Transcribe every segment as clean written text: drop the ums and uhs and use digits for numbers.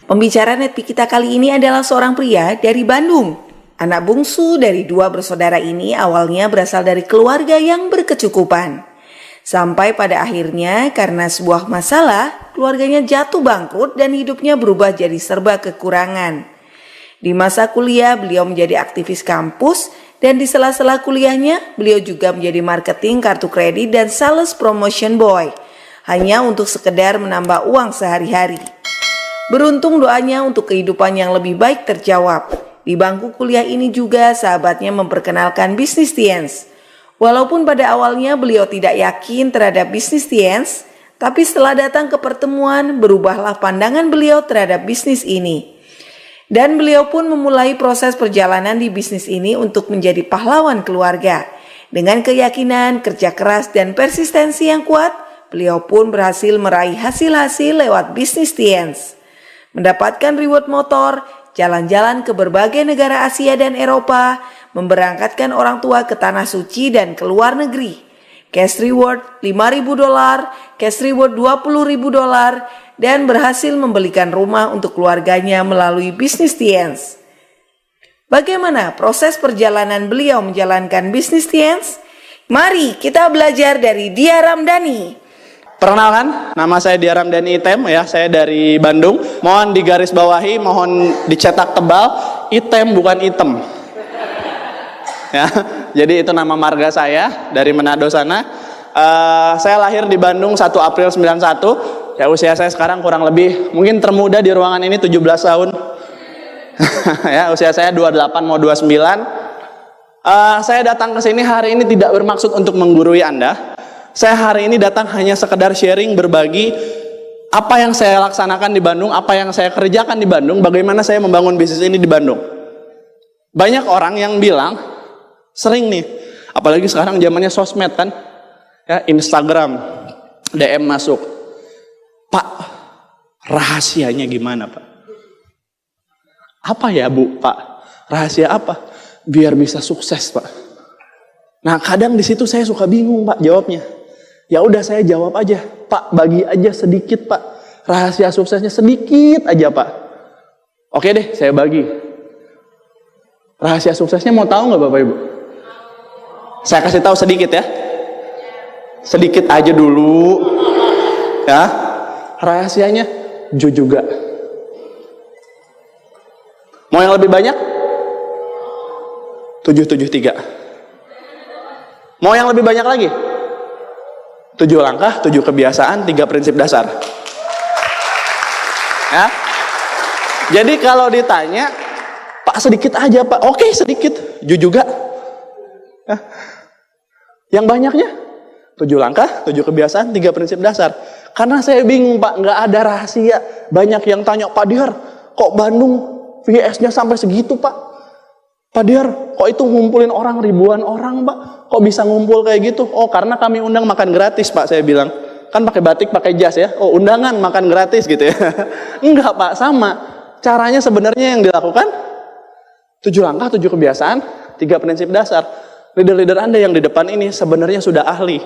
Pembicara Nepi kita kali ini adalah seorang pria dari Bandung. Anak bungsu dari dua bersaudara ini awalnya berasal dari keluarga yang berkecukupan. Sampai pada akhirnya karena sebuah masalah, keluarganya jatuh bangkrut dan hidupnya berubah jadi serba kekurangan. Di masa kuliah, beliau menjadi aktivis kampus dan di sela-sela kuliahnya, beliau juga menjadi marketing kartu kredit dan sales promotion boy, hanya untuk sekedar menambah uang sehari-hari. Beruntung doanya untuk kehidupan yang lebih baik terjawab. Di bangku kuliah ini juga sahabatnya memperkenalkan bisnis Tiens. Walaupun pada awalnya beliau tidak yakin terhadap bisnis Tiens, tapi setelah datang ke pertemuan berubahlah pandangan beliau terhadap bisnis ini. Dan beliau pun memulai proses perjalanan di bisnis ini untuk menjadi pahlawan keluarga. Dengan keyakinan, kerja keras, dan persistensi yang kuat, beliau pun berhasil meraih hasil-hasil lewat bisnis Tiens. Mendapatkan reward motor, jalan-jalan ke berbagai negara Asia dan Eropa, memberangkatkan orang tua ke tanah suci dan ke luar negeri. Cash reward $5.000, cash reward $20.000, dan berhasil membelikan rumah untuk keluarganya melalui bisnis Tiens. Bagaimana proses perjalanan beliau menjalankan bisnis Tiens? Mari kita belajar dari Dia Ramdhani. Perkenalkan, nama saya Dia Ramdhani Item ya, saya dari Bandung. Mohon digarisbawahi, mohon dicetak tebal, Item bukan item. Ya, jadi itu nama marga saya dari Manado sana. Saya lahir di Bandung 1 April 91. Ya, usia saya sekarang kurang lebih mungkin termuda di ruangan ini 17 tahun. Ya, usia saya 28 mau 29. Saya datang ke sini hari ini tidak bermaksud untuk menggurui Anda. Saya hari ini datang hanya sekedar sharing, berbagi apa yang saya laksanakan di Bandung, apa yang saya kerjakan di Bandung, bagaimana saya membangun bisnis ini di Bandung. Banyak orang yang bilang, sering nih, apalagi sekarang zamannya sosmed kan, ya, Instagram, DM masuk, Pak, rahasianya gimana Pak? Apa ya Bu, Pak? Rahasia apa? Biar bisa sukses Pak. Nah kadang di situ saya suka bingung Pak jawabnya. Ya udah saya jawab aja, Pak, bagi aja sedikit Pak, rahasia suksesnya sedikit aja Pak. Oke deh, saya bagi. Rahasia suksesnya mau tahu nggak Bapak Ibu? Saya kasih tahu sedikit ya, sedikit aja dulu, ya. Rahasianya juga. Mau yang lebih banyak? 773. Mau yang lebih banyak lagi? 7 langkah, 7 kebiasaan, 3 prinsip dasar. Ya. Jadi kalau ditanya, Pak sedikit aja Pak, oke sedikit, juga. Ya. Yang banyaknya, 7 langkah, 7 kebiasaan, 3 prinsip dasar. Karena saya bingung Pak, nggak ada rahasia. Banyak yang tanya, Pak Dihar, kok Bandung VS-nya sampai segitu Pak? Pak Dihar, kok itu ngumpulin orang, ribuan orang Pak? Kok bisa ngumpul kayak gitu? Oh karena kami undang makan gratis Pak, saya bilang. Kan pakai batik, pakai jas ya. Oh undangan makan gratis gitu ya. Enggak Pak, sama. Caranya sebenarnya yang dilakukan 7 langkah, 7 kebiasaan, 3 prinsip dasar. Leader-leader Anda yang di depan ini sebenarnya sudah ahli.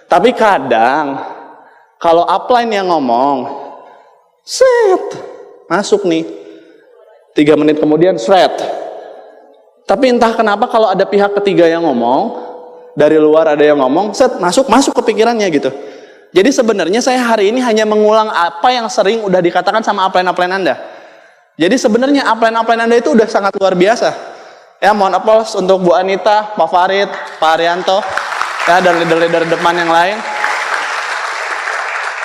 Tapi kadang kalau upline yang ngomong, masuk nih. 3 menit kemudian Tapi entah kenapa kalau ada pihak ketiga yang ngomong, dari luar ada yang ngomong, masuk ke pikirannya gitu. Jadi sebenarnya saya hari ini hanya mengulang apa yang sering udah dikatakan sama upline-upline Anda. Jadi sebenarnya upline-upline Anda itu udah sangat luar biasa. Ya, mohon aplaus untuk Bu Anita, Pak Farid, Pak Arianto, ya, dan leader-leader depan yang lain.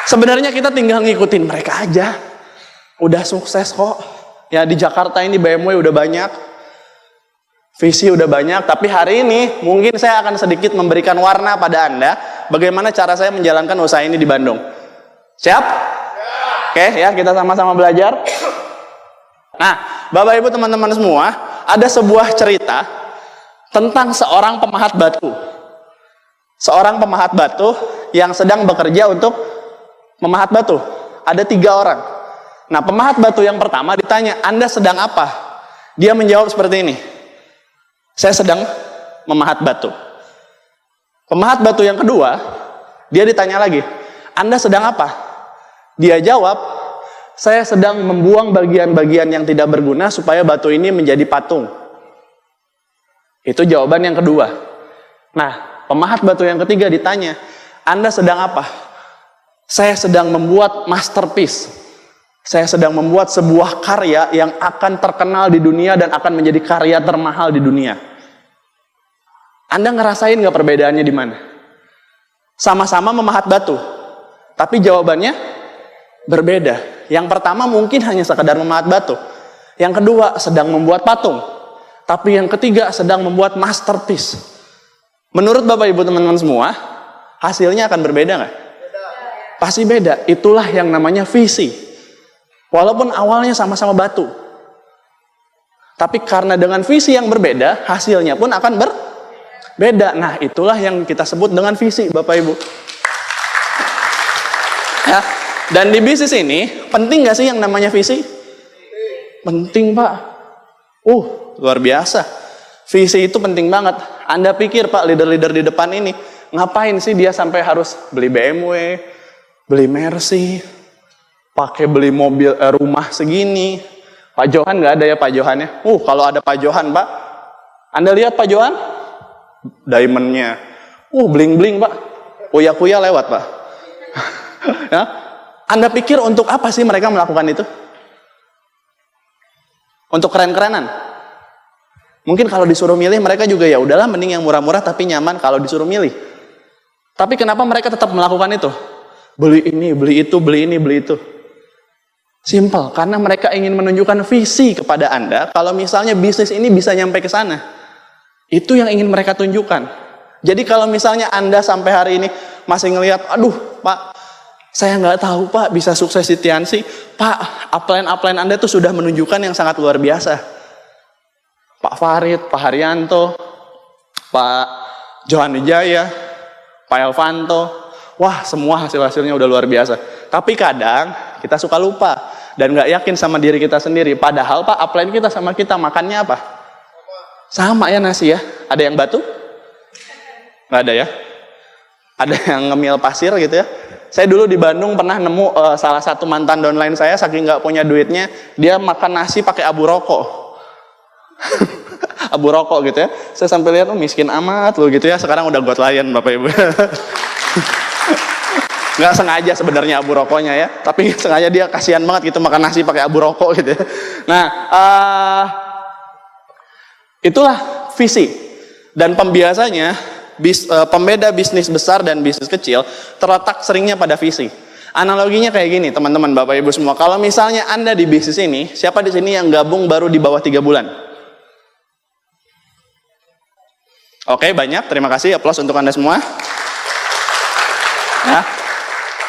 Sebenarnya kita tinggal ngikutin mereka aja. Udah sukses kok. Ya, di Jakarta ini BMW udah banyak. Visi udah banyak, tapi hari ini mungkin saya akan sedikit memberikan warna pada Anda bagaimana cara saya menjalankan usaha ini di Bandung. Siap? Oke, ya kita sama-sama belajar. Nah, Bapak Ibu teman-teman semua, ada sebuah cerita tentang seorang pemahat batu. Seorang pemahat batu yang sedang bekerja untuk memahat batu. Ada 3 orang. Nah, pemahat batu yang pertama ditanya, Anda sedang apa? Dia menjawab seperti ini. Saya sedang memahat batu. Pemahat batu yang kedua, dia ditanya lagi, Anda sedang apa? Dia jawab, saya sedang membuang bagian-bagian yang tidak berguna supaya batu ini menjadi patung. Itu jawaban yang kedua. Nah, pemahat batu yang ketiga ditanya, Anda sedang apa? Saya sedang membuat masterpiece. Saya sedang membuat sebuah karya yang akan terkenal di dunia dan akan menjadi karya termahal di dunia. Anda ngerasain gak perbedaannya di mana? Sama-sama memahat batu, tapi jawabannya berbeda. Yang pertama mungkin hanya sekedar memahat batu. Yang kedua sedang membuat patung. Tapi yang ketiga sedang membuat masterpiece. Menurut Bapak Ibu teman-teman semua, hasilnya akan berbeda nggak? Pasti beda. Itulah yang namanya visi. Walaupun awalnya sama-sama batu. Tapi karena dengan visi yang berbeda, hasilnya pun akan berbeda. Nah, itulah yang kita sebut dengan visi, Bapak Ibu. Ya. Dan di bisnis ini, penting nggak sih yang namanya visi? Penting, Pak. Luar biasa. Visi itu penting banget. Anda pikir, Pak, leader-leader di depan ini, ngapain sih dia sampai harus beli BMW, beli Mercy, pakai beli mobil rumah segini? Pak Johan nggak ada ya Pak Johannya? Kalau ada Pak Johan, Pak. Anda lihat Pak Johan? Diamondnya. Bling-bling, Pak. Kuya-kuya lewat, Pak. Ya? Anda pikir untuk apa sih mereka melakukan itu? Untuk keren-kerenan? Mungkin kalau disuruh milih mereka juga ya udahlah mending yang murah-murah tapi nyaman kalau disuruh milih. Tapi kenapa mereka tetap melakukan itu? Beli ini, beli itu, beli ini, beli itu. Simple, karena mereka ingin menunjukkan visi kepada Anda kalau misalnya bisnis ini bisa nyampe ke sana. Itu yang ingin mereka tunjukkan. Jadi kalau misalnya Anda sampai hari ini masih ngelihat, aduh Pak, saya nggak tahu Pak bisa sukses di Tiansi. Pak, upline Anda tuh sudah menunjukkan yang sangat luar biasa. Pak Farid, Pak Haryanto, Pak Johan Wijaya, Pak Elvanto. Wah, semua hasil-hasilnya udah luar biasa. Tapi kadang kita suka lupa dan nggak yakin sama diri kita sendiri. Padahal Pak, upline kita sama kita makannya apa? Sama ya nasi ya. Ada yang batu? Nggak ada ya? Ada yang ngemil pasir gitu ya? Saya dulu di Bandung pernah nemu salah satu mantan downline saya, saking nggak punya duitnya, dia makan nasi pakai abu rokok. Abu rokok gitu ya. Saya sampai lihat, miskin amat loh gitu ya. Sekarang udah got lion Bapak Ibu. Nggak sengaja sebenarnya abu rokoknya ya, tapi sengaja dia kasihan banget gitu makan nasi pakai abu rokok gitu ya. Nah, itulah visi. Dan pembiasanya pembeda bisnis besar dan bisnis kecil terletak seringnya pada visi. Analoginya kayak gini teman-teman Bapak Ibu semua. Kalau misalnya Anda di bisnis ini, siapa di sini yang gabung baru di bawah 3 bulan? Oke, banyak. Terima kasih. Aplaus untuk Anda semua. Ya.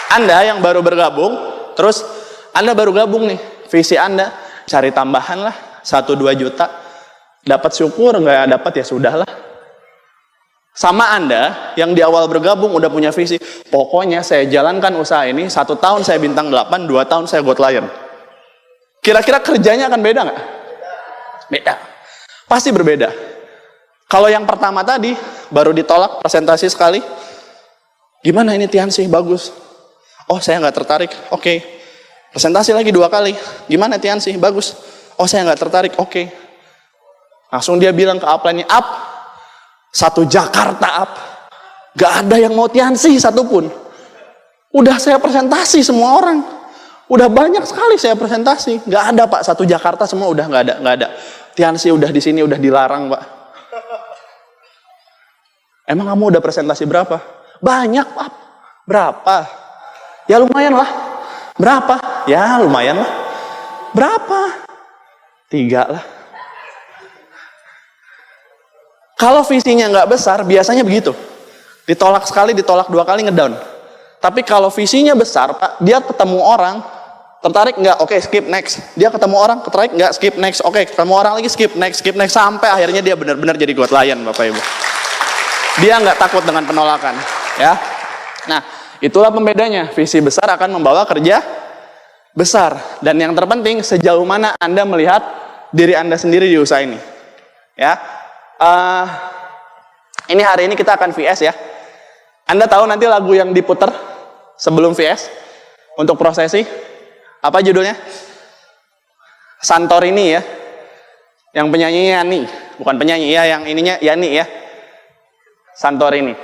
Anda yang baru bergabung, terus Anda baru gabung nih. Visi Anda, cari tambahan lah, 1-2 juta. Dapat syukur, nggak dapat ya sudahlah. Sama Anda yang di awal bergabung udah punya visi. Pokoknya saya jalankan usaha ini, 1 tahun saya bintang 8, 2 tahun saya got lion. Kira-kira kerjanya akan beda nggak? Beda. Pasti berbeda. Kalau yang pertama tadi, baru ditolak presentasi sekali. Gimana ini Tiansi? Bagus. Oh, saya nggak tertarik. Oke. Presentasi lagi 2 kali. Gimana Tiansi? Bagus. Oh, saya nggak tertarik. Oke. Langsung dia bilang ke upline-nya, up. 1 Jakarta up. Gak ada yang mau Tiansi satupun. Udah saya presentasi semua orang. Udah banyak sekali saya presentasi. Gak ada Pak, 1 Jakarta semua udah nggak ada. Tiansi udah di sini udah dilarang Pak. Emang kamu udah presentasi berapa? Banyak Pak. Berapa? Ya lumayan lah. Berapa? Ya lumayan lah. Berapa? 3 lah. Kalau visinya nggak besar, biasanya begitu. Ditolak sekali, ditolak 2 kali, ngedown. Tapi kalau visinya besar, Pak, dia ketemu orang, tertarik nggak? Oke, skip next. Dia ketemu orang, tertarik nggak? Skip next. Oke, ketemu orang lagi, skip next, sampai akhirnya dia benar-benar jadi got lion, Bapak Ibu. Dia nggak takut dengan penolakan, ya. Nah, itulah pembedanya. Visi besar akan membawa kerja besar. Dan yang terpenting, sejauh mana Anda melihat diri Anda sendiri di usaha ini, ya. Ini hari ini kita akan VS ya. Anda tahu nanti lagu yang diputer sebelum VS untuk prosesi Apa judulnya? Santorini ya. Yang penyanyi Yani, bukan penyanyi ya, yang ininya Yani ya. Santorini.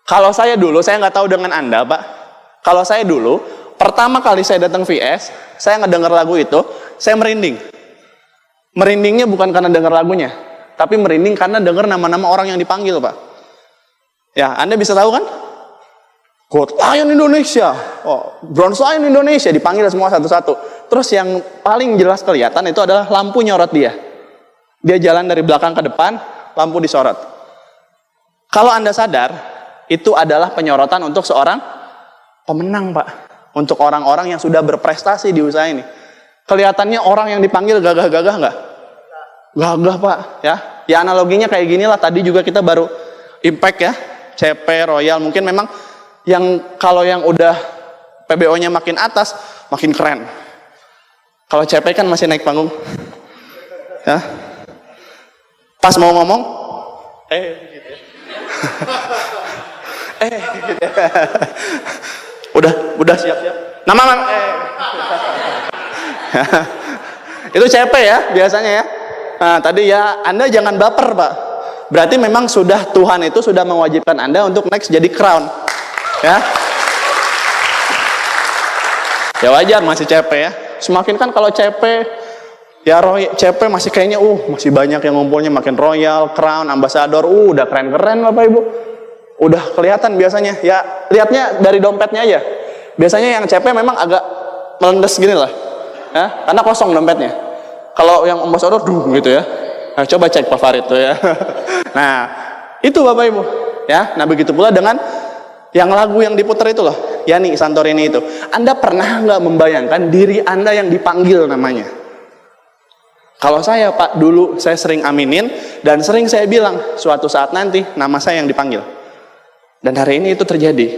Kalau saya dulu, saya nggak tahu dengan Anda, Pak. Kalau saya dulu, pertama kali saya datang VS, saya ngedenger lagu itu, saya merinding. Merindingnya bukan karena dengar lagunya, tapi merinding karena dengar nama-nama orang yang dipanggil, Pak. Ya, Anda bisa tahu kan? Gold Lion Indonesia, Bronze Lion Indonesia, dipanggil semua satu-satu. Terus yang paling jelas kelihatan itu adalah lampu nyorot dia. Dia jalan dari belakang ke depan, lampu disorot. Kalau Anda sadar, itu adalah penyorotan untuk seorang pemenang, Pak. Untuk orang-orang yang sudah berprestasi di usaha ini. Kelihatannya orang yang dipanggil gagah-gagah nggak? Gagah, Pak. Ya analoginya kayak gini lah. Tadi juga kita baru Impact ya, CP, Royal. Mungkin memang yang kalau yang udah PBO-nya makin atas, makin keren. Kalau CP kan masih naik panggung. Ya. Pas mau ngomong, gitu ya. Gitu ya. Udah siap-siap. Nama. Itu CP ya biasanya ya. Nah, tadi ya Anda jangan baper, Pak. Berarti memang sudah Tuhan itu sudah mewajibkan Anda untuk next jadi crown. Ya. Ya wajar masih CP ya. Semakin kan kalau CP ya CP masih kayaknya masih banyak yang ngumpulnya, makin Royal, Crown, Ambassador, udah keren-keren Bapak Ibu. Udah kelihatan biasanya. Ya lihatnya dari dompetnya aja. Biasanya yang CP memang agak melendes gini lah. Ya, karena kosong dompetnya. Kalau yang Ambassador gitu ya. Nah, coba cek Pak Farid tuh ya. Nah, itu Bapak Ibu, ya. Nah, begitu pula dengan yang lagu yang diputar itu loh, Yani Santorini itu. Anda pernah nggak membayangkan diri Anda yang dipanggil namanya? Kalau saya, Pak, dulu saya sering aminin dan sering saya bilang suatu saat nanti nama saya yang dipanggil. Dan hari ini itu terjadi.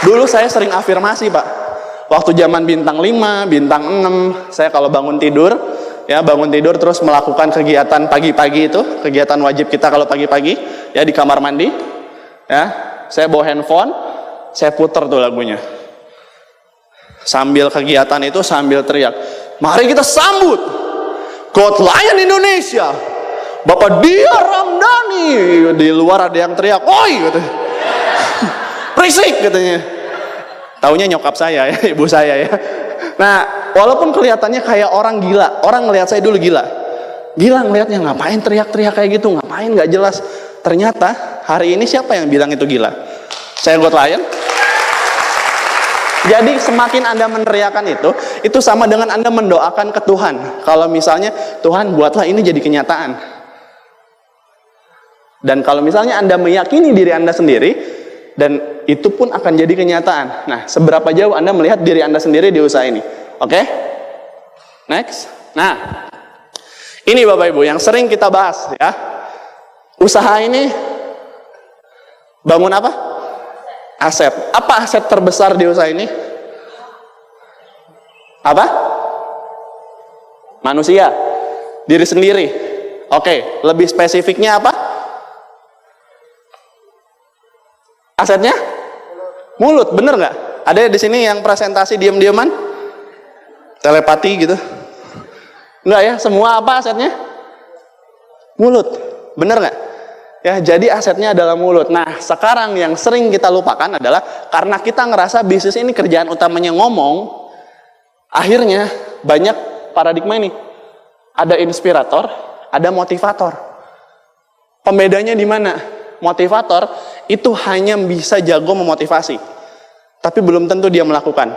Dulu saya sering afirmasi, Pak. Waktu zaman bintang 5, bintang 6, saya kalau bangun tidur terus melakukan kegiatan pagi-pagi itu, kegiatan wajib kita kalau pagi-pagi, ya di kamar mandi, ya, saya bawa handphone, saya puter tuh lagunya. Sambil kegiatan itu sambil teriak, mari kita sambut Gold Lion Indonesia, Bapak Dia Ramdhani. Di luar ada yang teriak, oi, katanya. Berisik katanya. Taunya nyokap saya ya, ibu saya ya. Nah, walaupun kelihatannya kayak orang gila, orang ngelihat saya dulu gila ngelihatnya, ngapain teriak-teriak kayak gitu, ngapain nggak jelas. Ternyata hari ini siapa yang bilang itu gila? Saya Gold Lion. Jadi semakin Anda meneriakan itu sama dengan Anda mendoakan ke Tuhan. Kalau misalnya Tuhan buatlah ini jadi kenyataan. Dan kalau misalnya Anda meyakini diri Anda sendiri, dan itu pun akan jadi kenyataan. Nah, seberapa jauh Anda melihat diri Anda sendiri di usaha ini? Oke? Next. Nah, ini Bapak Ibu yang sering kita bahas ya. Usaha ini bangun apa? Aset. Apa aset terbesar di usaha ini? Apa? Manusia. Diri sendiri. Oke, lebih spesifiknya apa? Asetnya? Mulut, bener nggak? Ada di sini yang presentasi diam-diaman? Telepati gitu? Enggak ya, semua apa asetnya? Mulut, bener nggak? Ya, jadi asetnya adalah mulut. Nah, sekarang yang sering kita lupakan adalah karena kita ngerasa bisnis ini kerjaan utamanya ngomong, akhirnya banyak paradigma ini. Ada inspirator, ada motivator. Pembedanya di mana? Motivator itu hanya bisa jago memotivasi, tapi belum tentu dia melakukan.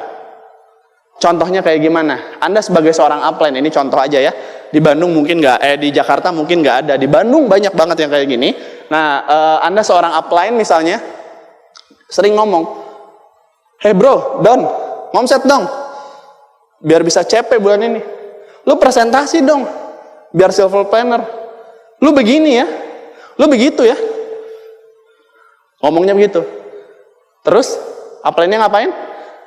Contohnya kayak gimana? Anda sebagai seorang upline, ini contoh aja ya. Di Bandung mungkin nggak, di Jakarta mungkin nggak ada. Di Bandung banyak banget yang kayak gini. Nah, Anda seorang upline misalnya, sering ngomong, hey bro, Don, ngomset dong, biar bisa CP bulan ini. Lu presentasi dong, biar silver planner. Lu begini ya, lu begitu ya. Ngomongnya begitu. Terus upline-nya ngapain?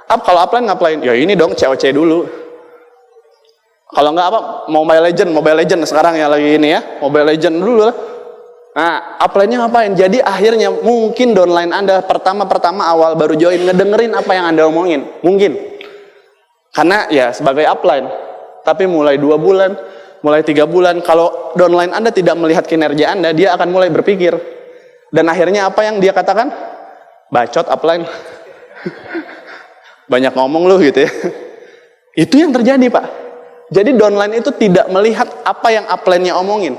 Kalau upline ngapain? Ya ini dong, COC dulu. Kalau nggak apa, Mobile Legend sekarang ya lagi ini ya. Mobile Legend dulu lah. Nah, upline-nya ngapain? Jadi akhirnya mungkin downline Anda pertama awal baru join ngedengerin apa yang Anda omongin. Mungkin. Karena ya sebagai upline. Tapi mulai 2 bulan, mulai 3 bulan, kalau downline Anda tidak melihat kinerja Anda, dia akan mulai berpikir. Dan akhirnya apa yang dia katakan? Bacot upline. Banyak ngomong lu gitu ya. Itu yang terjadi, Pak. Jadi downline itu tidak melihat apa yang upline-nya omongin.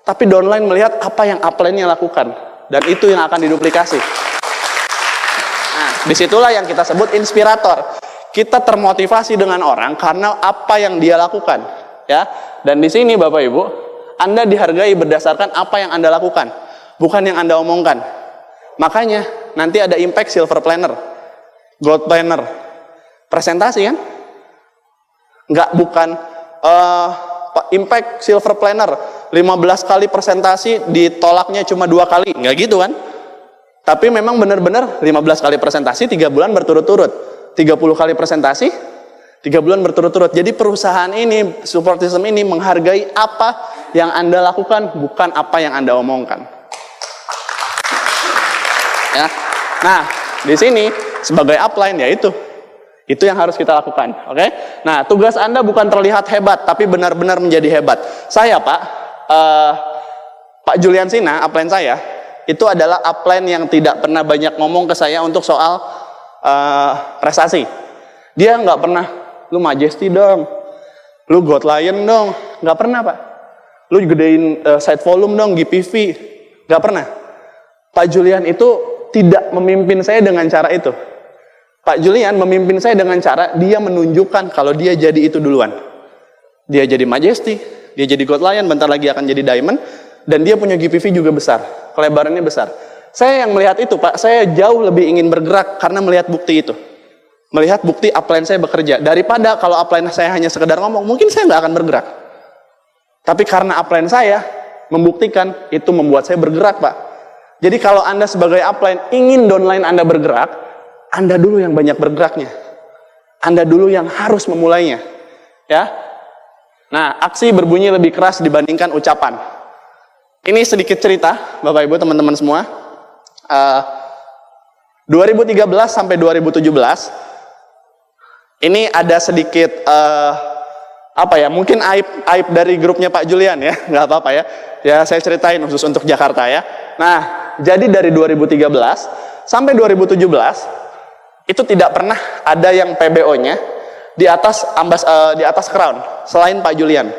Tapi downline melihat apa yang upline-nya lakukan. Dan itu yang akan diduplikasi. Nah, disitulah yang kita sebut inspirator. Kita termotivasi dengan orang karena apa yang dia lakukan. Ya. Dan di sini Bapak Ibu, Anda dihargai berdasarkan apa yang Anda lakukan. Bukan yang Anda omongkan. Makanya, nanti ada impact silver planner. Gold planner. Presentasi kan? Bukan impact silver planner. 15 kali presentasi ditolaknya cuma 2 kali, nggak gitu kan? Tapi memang benar-benar 15 kali presentasi 3 bulan berturut-turut, 30 kali presentasi 3 bulan berturut-turut. Jadi perusahaan ini, support system ini menghargai apa yang Anda lakukan, bukan apa yang Anda omongkan. Ya. Nah, di sini sebagai upline ya itu yang harus kita lakukan, oke? Nah, tugas Anda bukan terlihat hebat, tapi benar-benar menjadi hebat. Saya, Pak Julian Sina, upline saya, itu adalah upline yang tidak pernah banyak ngomong ke saya untuk soal prestasi. Dia nggak pernah, lu Majesty dong, lu God Lion dong, nggak pernah, Pak. Lu gedein site volume dong, GPV, nggak pernah. Pak Julian itu tidak memimpin saya dengan cara itu. Pak Julian memimpin saya dengan cara dia menunjukkan kalau dia jadi itu duluan. Dia jadi Majesty, dia jadi God Lion, bentar lagi akan jadi Diamond, dan dia punya GPV juga besar, kelebarannya besar. Saya yang melihat itu, Pak, saya jauh lebih ingin bergerak karena melihat bukti itu. Melihat bukti upline saya bekerja. Daripada kalau upline saya hanya sekedar ngomong, mungkin saya nggak akan bergerak. Tapi karena upline saya membuktikan, itu membuat saya bergerak, Pak. Jadi kalau Anda sebagai upline ingin downline Anda bergerak, Anda dulu yang banyak bergeraknya. Anda dulu yang harus memulainya. Ya. Nah, aksi berbunyi lebih keras dibandingkan ucapan. Ini sedikit cerita, Bapak Ibu, teman-teman semua. 2013 sampai 2017, ini ada sedikit mungkin aib dari grupnya Pak Julian ya, nggak apa-apa ya. Ya saya ceritain khusus untuk Jakarta ya. Nah, jadi dari 2013 sampai 2017 itu tidak pernah ada yang PBO-nya di atas Crown selain Pak Julian.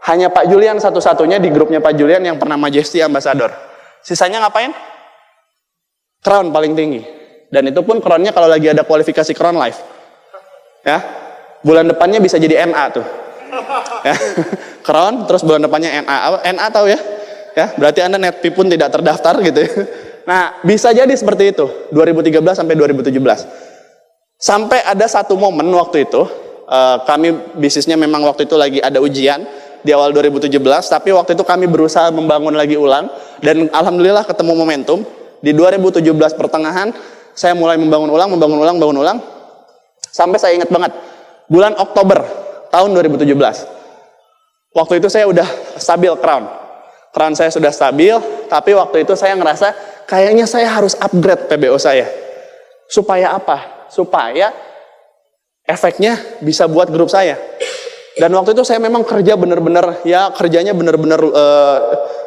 Hanya Pak Julian satu-satunya di grupnya Pak Julian yang pernah Majesty Ambassador. Sisanya ngapain? Crown paling tinggi. Dan itu pun Crown-nya kalau lagi ada kualifikasi Crown Live. Ya. Bulan depannya bisa jadi NA tuh. Ya. Crown terus bulan depannya NA. NA tahu ya? Ya, berarti Anda Netpi pun tidak terdaftar gitu ya. Nah, bisa jadi seperti itu, 2013 sampai 2017. Sampai ada satu momen waktu itu, kami bisnisnya memang waktu itu lagi ada ujian di awal 2017, tapi waktu itu kami berusaha membangun lagi ulang, dan alhamdulillah ketemu momentum. Di 2017 pertengahan, saya mulai membangun ulang, sampai saya ingat banget, bulan Oktober tahun 2017. Waktu itu saya udah stabil Crown saya sudah stabil, tapi waktu itu saya ngerasa kayaknya saya harus upgrade PBO saya. Supaya apa? Supaya efeknya bisa buat grup saya. Dan waktu itu saya memang kerja bener-bener, kerjanya bener-bener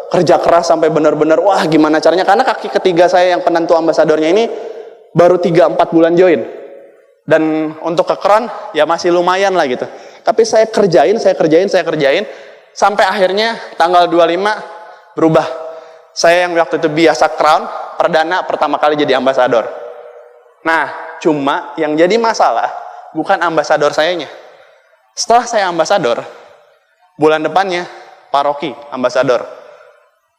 kerja keras sampai bener-bener, wah gimana caranya. Karena kaki ketiga saya yang penentu ambasadornya ini baru 3-4 bulan join. Dan untuk ke Crown ya masih lumayan lah gitu. Tapi saya kerjain, sampai akhirnya tanggal 25 berubah. Saya yang waktu itu biasa Crown, perdana pertama kali jadi ambasador. Nah, cuma yang jadi masalah bukan ambasador sayanya. Setelah saya ambasador, bulan depannya Pak Rocky ambasador.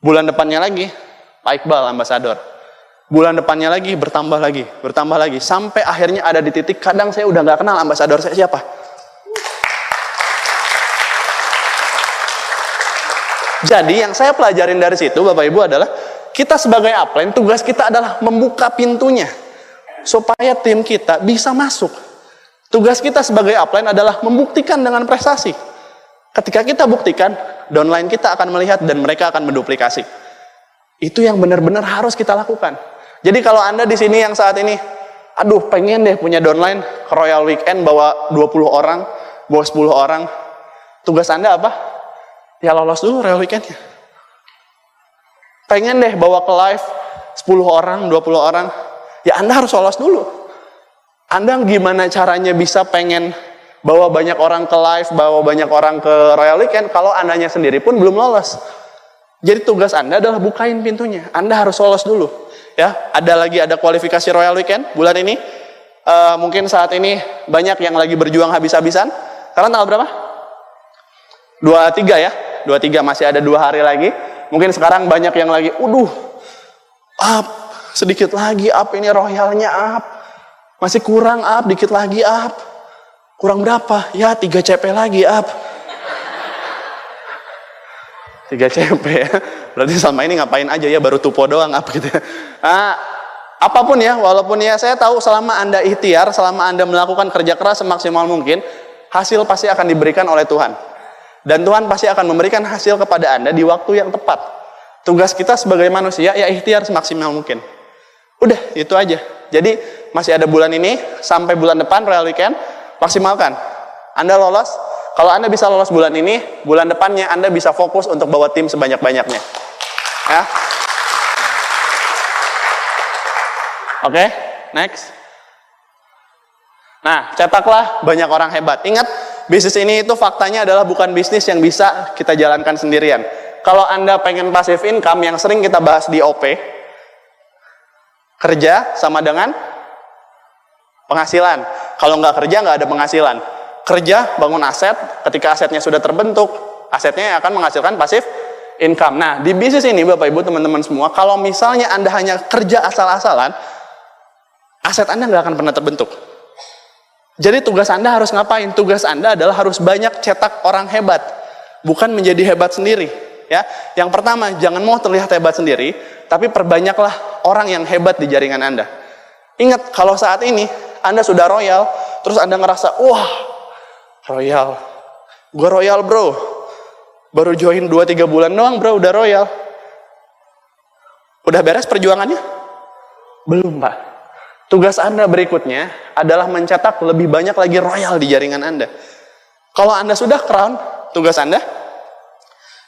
Bulan depannya lagi Pak Iqbal ambasador. Bulan depannya lagi bertambah lagi. Sampai akhirnya ada di titik kadang saya udah nggak kenal ambasador saya siapa. Jadi yang saya pelajarin dari situ Bapak Ibu adalah kita sebagai upline, tugas kita adalah membuka pintunya supaya tim kita bisa masuk. Tugas kita sebagai upline adalah membuktikan dengan prestasi. Ketika kita buktikan, downline kita akan melihat dan mereka akan menduplikasi. Itu yang benar-benar harus kita lakukan. Jadi kalau Anda di sini yang saat ini, aduh pengen deh punya downline ke Royal Weekend bawa 20 orang, bawa 10 orang. Tugas Anda apa? Ya lolos dulu Royal Weekendnya. Pengen deh bawa ke live 10 orang, 20 orang. Ya Anda harus lolos dulu. Anda gimana caranya bisa pengen bawa banyak orang ke live, bawa banyak orang ke Royal Weekend kalau Andanya sendiri pun belum lolos. Jadi tugas Anda adalah bukain pintunya. Anda harus lolos dulu. Ya, ada kualifikasi Royal Weekend bulan ini. Mungkin saat ini banyak yang lagi berjuang habis-habisan. Sekarang tanggal berapa? 23 ya. 23 masih ada 2 hari lagi. Mungkin sekarang banyak yang lagi, up, sedikit lagi up, ini royalnya up. Masih kurang up, dikit lagi up. Kurang berapa? Ya 3 CP lagi up. 3 CP ya. Berarti selama ini ngapain aja ya, baru tupo doang up gitu ya. Nah, apapun ya, walaupun ya saya tahu selama Anda ikhtiar, selama Anda melakukan kerja keras semaksimal mungkin, hasil pasti akan diberikan oleh Tuhan. Dan Tuhan pasti akan memberikan hasil kepada Anda di waktu yang tepat. Tugas kita sebagai manusia ya ikhtiar semaksimal mungkin. Udah, itu aja. Jadi masih ada bulan ini sampai bulan depan Royal Weekend, maksimalkan. Anda lolos, kalau Anda bisa lolos bulan ini, bulan depannya Anda bisa fokus untuk bawa tim sebanyak-banyaknya. Ya. Oke, next. Nah, cetaklah banyak orang hebat. Ingat, bisnis ini itu faktanya adalah bukan bisnis yang bisa kita jalankan sendirian. Kalau Anda pengen passive income yang sering kita bahas di OP, kerja sama dengan penghasilan. Kalau nggak kerja, nggak ada penghasilan. Kerja, bangun aset, ketika asetnya sudah terbentuk, asetnya akan menghasilkan passive income. Nah, di bisnis ini Bapak Ibu teman-teman semua, kalau misalnya Anda hanya kerja asal-asalan, aset Anda nggak akan pernah terbentuk. Jadi tugas Anda harus ngapain? Tugas Anda adalah harus banyak cetak orang hebat, bukan menjadi hebat sendiri. Ya, yang pertama, jangan mau terlihat hebat sendiri, tapi perbanyaklah orang yang hebat di jaringan Anda. Ingat, kalau saat ini Anda sudah royal, terus Anda ngerasa, wah, royal, gue royal bro, baru join 2-3 bulan doang bro, udah royal. Udah beres perjuangannya? Belum Pak. Tugas Anda berikutnya adalah mencetak lebih banyak lagi royal di jaringan Anda. Kalau Anda sudah crown, tugas Anda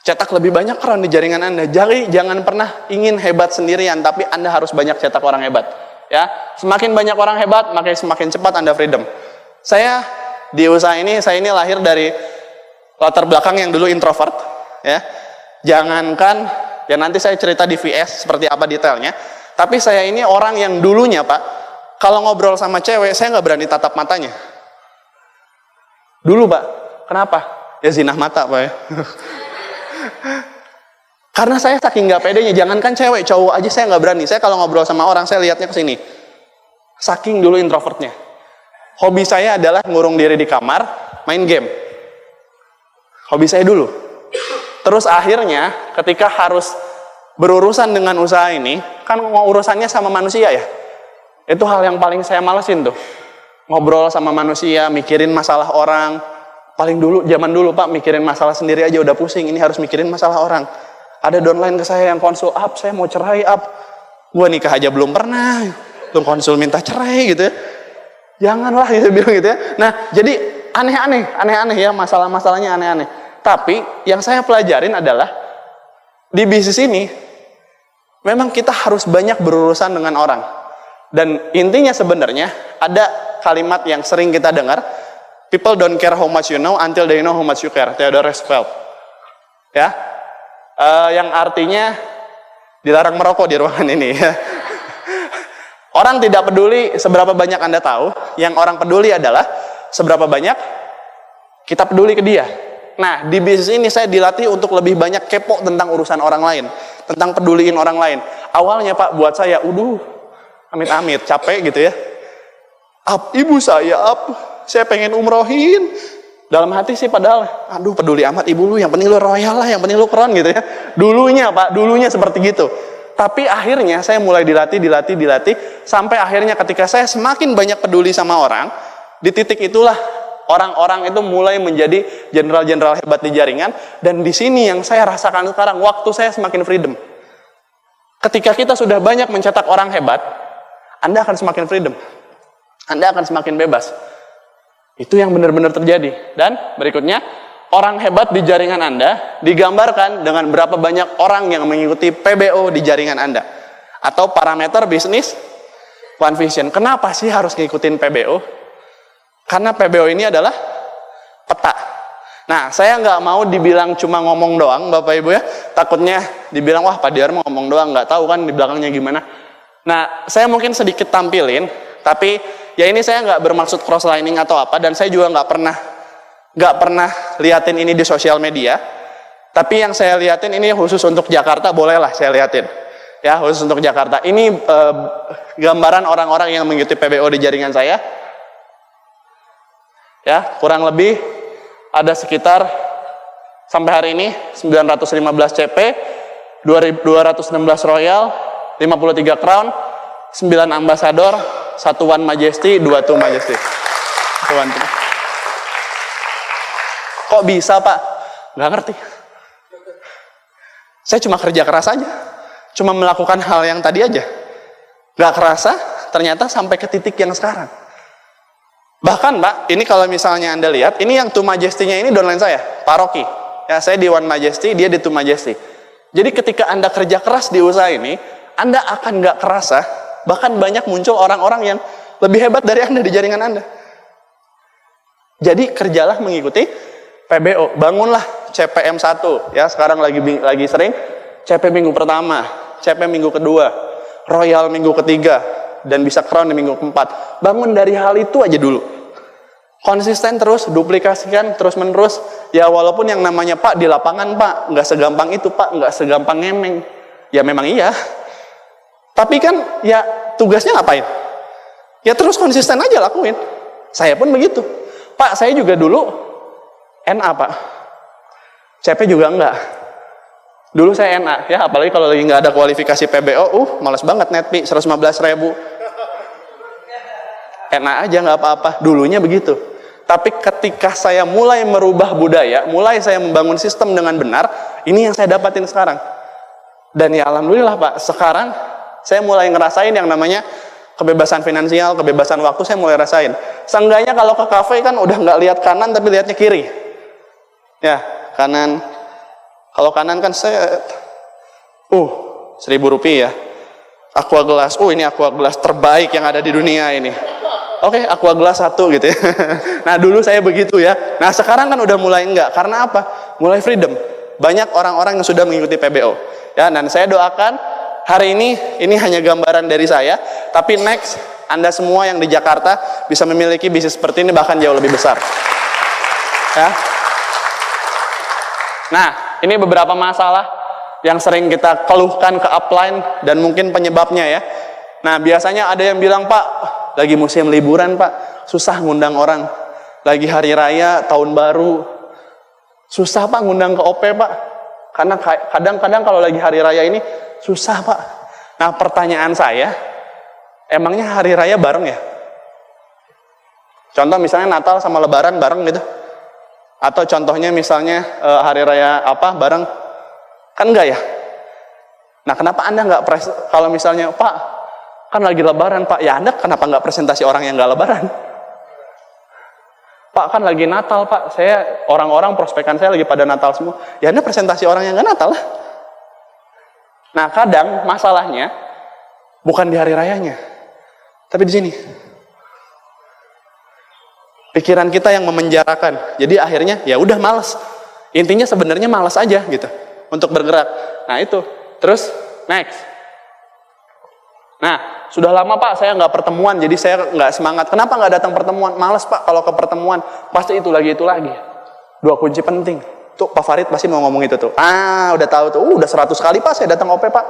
cetak lebih banyak crown di jaringan Anda. Jadi jangan pernah ingin hebat sendirian, tapi Anda harus banyak cetak orang hebat. Ya, semakin banyak orang hebat, maka semakin cepat Anda freedom. Saya di usaha ini, saya ini lahir dari latar belakang yang dulu introvert. Ya, jangankan, ya nanti saya cerita di VS seperti apa detailnya. Tapi saya ini orang yang dulunya Pak, kalau ngobrol sama cewek, saya nggak berani tatap matanya. Dulu Pak, kenapa? Ya zinah mata Pak ya. Karena saya saking nggak pedenya, jangankan cewek, cowok aja saya nggak berani. Saya kalau ngobrol sama orang, saya lihatnya ke sini. Saking dulu introvertnya. Hobi saya adalah ngurung diri di kamar, main game. Hobi saya dulu. Terus akhirnya, ketika harus berurusan dengan usaha ini, kan urusannya sama manusia ya. Itu hal yang paling saya malesin tuh. Ngobrol sama manusia, mikirin masalah orang. Paling dulu, zaman dulu Pak, mikirin masalah sendiri aja udah pusing. Ini harus mikirin masalah orang. Ada downline ke saya yang konsul, saya mau cerai, Gua nikah aja belum pernah. Belum konsul minta cerai gitu ya. Janganlah gitu bilang gitu ya. Nah, jadi aneh-aneh ya, masalah-masalahnya aneh-aneh. Tapi yang saya pelajarin adalah di bisnis ini memang kita harus banyak berurusan dengan orang. Dan intinya sebenarnya ada kalimat yang sering kita dengar, people don't care how much you know until they know how much you care. Theodore Roosevelt. Ya. Yang artinya dilarang merokok di ruangan ini ya. Orang tidak peduli seberapa banyak Anda tahu, yang orang peduli adalah seberapa banyak kita peduli ke dia. Nah, di bisnis ini saya dilatih untuk lebih banyak kepo tentang urusan orang lain, tentang peduliin orang lain. Awalnya Pak, buat saya, amit-amit, capek gitu ya. Ibu saya, saya pengen umrohin. Dalam hati sih padahal, peduli amat ibu lu, yang penting lu royal lah, yang penting lu keren gitu ya. Dulunya Pak, dulunya seperti gitu. Tapi akhirnya saya mulai dilatih, sampai akhirnya ketika saya semakin banyak peduli sama orang, di titik itulah orang-orang itu mulai menjadi jenderal-jenderal hebat di jaringan, dan di sini yang saya rasakan sekarang, waktu saya semakin freedom. Ketika kita sudah banyak mencetak orang hebat, Anda akan semakin freedom. Anda akan semakin bebas. Itu yang benar-benar terjadi. Dan berikutnya, orang hebat di jaringan Anda digambarkan dengan berapa banyak orang yang mengikuti PBO di jaringan Anda. Atau parameter bisnis One Vision. Kenapa sih harus ngikutin PBO? Karena PBO ini adalah peta. Nah, saya nggak mau dibilang cuma ngomong doang, Bapak Ibu ya. Takutnya dibilang, wah Pak Diar mau ngomong doang, nggak tahu kan di belakangnya gimana. Nah, saya mungkin sedikit tampilin, tapi ya ini saya nggak bermaksud cross-lining atau apa, dan saya juga nggak pernah liatin ini di sosial media. Tapi yang saya liatin ini khusus untuk Jakarta, bolehlah saya liatin. Ya, khusus untuk Jakarta. Ini gambaran orang-orang yang mengikuti PBO di jaringan saya. Ya, kurang lebih ada sekitar sampai hari ini 915 CP, 216 Royal, 53 Crown, 9 Ambassador, 1 One Majesty, 2 Two Majesty. Kok bisa, Pak? Nggak ngerti. Saya cuma kerja keras aja. Cuma melakukan hal yang tadi aja. Nggak kerasa, ternyata sampai ke titik yang sekarang. Bahkan, Pak, ini kalau misalnya Anda lihat, ini yang Two Majesty-nya ini downline saya, Pak Rocky. Ya, saya di One Majesty, dia di Two Majesty. Jadi ketika Anda kerja keras di usaha ini, Anda akan nggak kerasa, bahkan banyak muncul orang-orang yang lebih hebat dari Anda di jaringan Anda. Jadi kerjalah mengikuti PBO. Bangunlah CPM 1, ya sekarang lagi sering CP minggu pertama, CP minggu kedua, Royal minggu ketiga, dan bisa Crown di minggu keempat. Bangun dari hal itu aja dulu. Konsisten terus, duplikasikan terus-menerus. Ya walaupun yang namanya Pak di lapangan, Pak, nggak segampang itu, Pak, nggak segampang ngemeng. Ya memang iya. Tapi kan ya tugasnya ngapain? Ya terus konsisten aja lakuin. Saya pun begitu. Pak, saya juga dulu NA, Pak. CP juga enggak. Dulu saya NA, ya apalagi kalau lagi nggak ada kualifikasi PBO, males banget netpi 115.000. NA aja nggak apa-apa. Dulunya begitu. Tapi ketika saya mulai merubah budaya, mulai saya membangun sistem dengan benar, ini yang saya dapatin sekarang. Dan ya alhamdulillah, Pak, sekarang saya mulai ngerasain yang namanya kebebasan finansial, kebebasan waktu, saya mulai rasain. Seenggaknya kalau ke kafe kan udah nggak lihat kanan tapi lihatnya kiri. Ya, kanan. Kalau kanan kan saya, Rp1.000. Aqua gelas, ini aqua gelas terbaik yang ada di dunia ini. Oke, aqua gelas 1 gitu ya. Nah dulu saya begitu ya. Nah sekarang kan udah mulai enggak. Karena apa? Mulai freedom. Banyak orang-orang yang sudah mengikuti PBO. Ya, dan saya doakan hari ini hanya gambaran dari saya. Tapi next, Anda semua yang di Jakarta bisa memiliki bisnis seperti ini, bahkan jauh lebih besar. Ya. Nah, ini beberapa masalah yang sering kita keluhkan ke upline dan mungkin penyebabnya ya. Nah, biasanya ada yang bilang, Pak, lagi musim liburan, Pak, susah ngundang orang. Lagi hari raya, tahun baru, susah, Pak, ngundang ke OP, Pak. Karena kadang-kadang kalau lagi hari raya ini, susah, Pak. Nah, pertanyaan saya, emangnya hari raya bareng ya? Contoh misalnya Natal sama Lebaran bareng gitu. Atau contohnya misalnya hari raya apa bareng. Kan enggak ya? Nah, kenapa Anda nggak kalau misalnya, Pak, kan lagi Lebaran, Pak, ya Anda kenapa nggak presentasi orang yang nggak Lebaran? Pak, kan lagi Natal, Pak, saya orang-orang prospekan saya lagi pada Natal semua. Ya Anda presentasi orang yang nggak Natal lah. Nah, kadang masalahnya bukan di hari rayanya, tapi di sini. Pikiran kita yang memenjarakan. Jadi akhirnya ya udah malas. Intinya sebenarnya malas aja gitu untuk bergerak. Nah itu. Terus next. Nah sudah lama, Pak, saya nggak pertemuan, jadi saya nggak semangat. Kenapa nggak datang pertemuan? Malas, Pak, kalau ke pertemuan pasti itu lagi. 2 kunci penting. Tuh Pak Farid pasti mau ngomong itu tuh. Udah tahu tuh. Udah 100 kali, Pak, saya datang OP, Pak.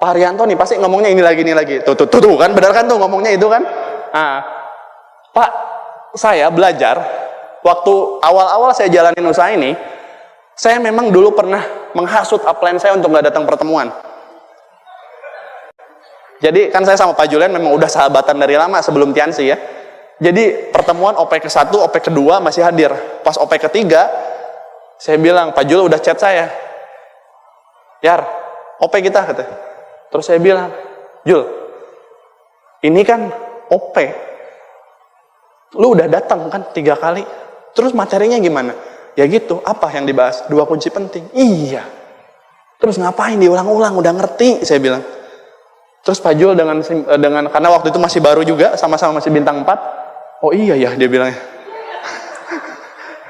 Pak Haryanto nih pasti ngomongnya ini lagi. Tuh kan benar kan tuh ngomongnya itu kan. Pak, saya belajar waktu awal-awal saya jalanin usaha ini, saya memang dulu pernah menghasut upline saya untuk nggak datang pertemuan. Jadi kan saya sama Pak Julian memang udah sahabatan dari lama sebelum Tiansi ya. Jadi pertemuan OP ke-1, OP kedua masih hadir. Pas OP ketiga, saya bilang, Pak Jul udah chat saya. Yar, OP kita, kata. Terus saya bilang, Jul, ini kan OP. Lu udah datang kan 3 kali. Terus materinya gimana? Ya gitu, apa yang dibahas? 2 kunci penting. Iya. Terus ngapain diulang-ulang? Udah ngerti, saya bilang. Terus Pak Jul dengan karena waktu itu masih baru juga, sama-sama masih bintang 4. Oh iya ya, dia bilangnya.